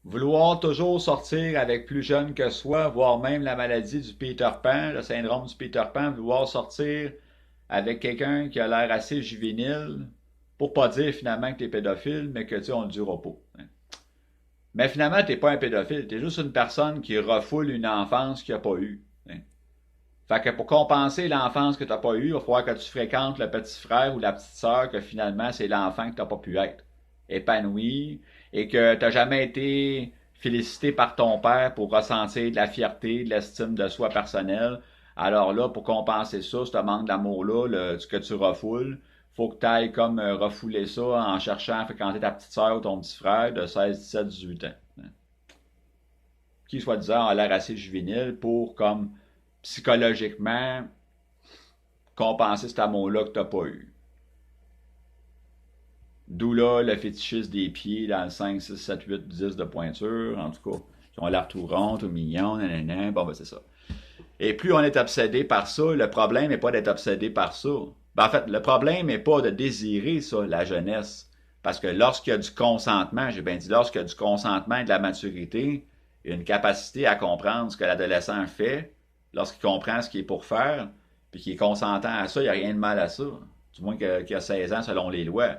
Vouloir toujours sortir avec plus jeune que soi, voire même la maladie du Peter Pan, le syndrome du Peter Pan, vouloir sortir avec quelqu'un qui a l'air assez juvénile, pour pas dire finalement que t'es pédophile, mais que tu sais, on le dira pas. Hein. Mais finalement, t'es pas un pédophile, t'es juste une personne qui refoule une enfance qu'il a pas eue. Hein. Fait que pour compenser l'enfance que t'as pas eue, il va falloir que tu fréquentes le petit frère ou la petite sœur que finalement c'est l'enfant que t'as pas pu être. Épanoui, et que t'as jamais été félicité par ton père pour ressentir de la fierté, de l'estime de soi personnelle. Alors là, pour compenser ça, ce manque d'amour-là, ce que tu refoules, faut que tu ailles comme refouler ça en cherchant à fréquenter ta petite sœur ou ton petit frère de 16, 17, 18 ans. Hein. Qui, soi-disant, a l'air assez juvénile pour, comme, psychologiquement, compenser cet amour-là que t'as pas eu. D'où là le fétichisme des pieds dans le 5, 6, 7, 8, 10 de pointure, en tout cas, qui ont l'air tout ronds, tout mignons, nanana, bon ben c'est ça. Et plus on est obsédé par ça, le problème n'est pas d'être obsédé par ça. Ben, en fait, le problème n'est pas de désirer ça, la jeunesse. Parce que lorsqu'il y a du consentement, j'ai bien dit lorsqu'il y a du consentement et de la maturité, il y a une capacité à comprendre ce que l'adolescent fait, lorsqu'il comprend ce qu'il est pour faire, puis qu'il est consentant à ça, il n'y a rien de mal à ça. Du moins qu'il a 16 ans selon les lois.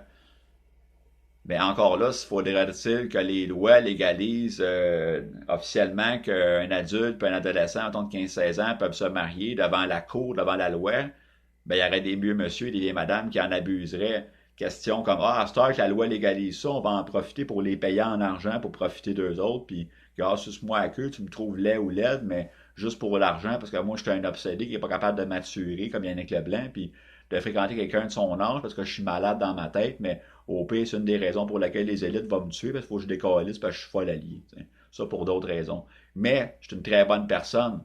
Mais encore là, il faudrait-il que les lois légalisent officiellement qu'un adulte et un adolescent, en de 15-16 ans, peuvent se marier devant la cour, devant la loi, ben, il y aurait des vieux monsieur et des vieilles madames qui en abuseraient. Question comme, ah, à cette heure que la loi légalise ça, on va en profiter pour les payer en argent pour profiter d'eux autres, puis, grâce à moi à queue, tu me trouves laid ou laide, mais juste pour l'argent, parce que moi, je suis un obsédé qui n'est pas capable de maturer comme Yannick Leblanc, puis de fréquenter quelqu'un de son âge, parce que je suis malade dans ma tête, mais au pire, c'est une des raisons pour laquelle les élites vont me tuer, parce qu'il faut que je décalisse, parce que je suis folle allié. Ça pour d'autres raisons. Mais, je suis une très bonne personne,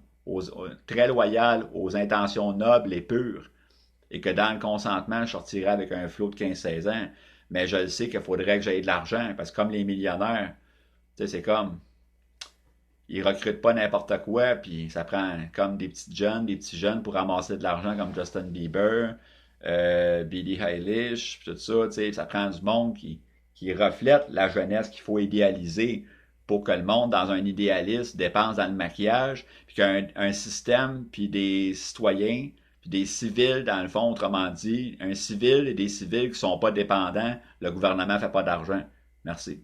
très loyale, aux intentions nobles et pures et que dans le consentement, je sortirais avec un flot de 15-16 ans. Mais je le sais qu'il faudrait que j'aie de l'argent, parce que comme les millionnaires, tu sais, c'est comme, ils recrutent pas n'importe quoi, puis ça prend comme des petits jeunes pour ramasser de l'argent comme Justin Bieber, Billie Eilish, tout ça, tu sais, ça prend du monde qui reflète la jeunesse qu'il faut idéaliser pour que le monde, dans un idéalisme, dépense dans le maquillage, puis qu'un système, puis des citoyens, puis des civils, dans le fond, autrement dit, un civil et des civils qui sont pas dépendants, le gouvernement fait pas d'argent. Merci.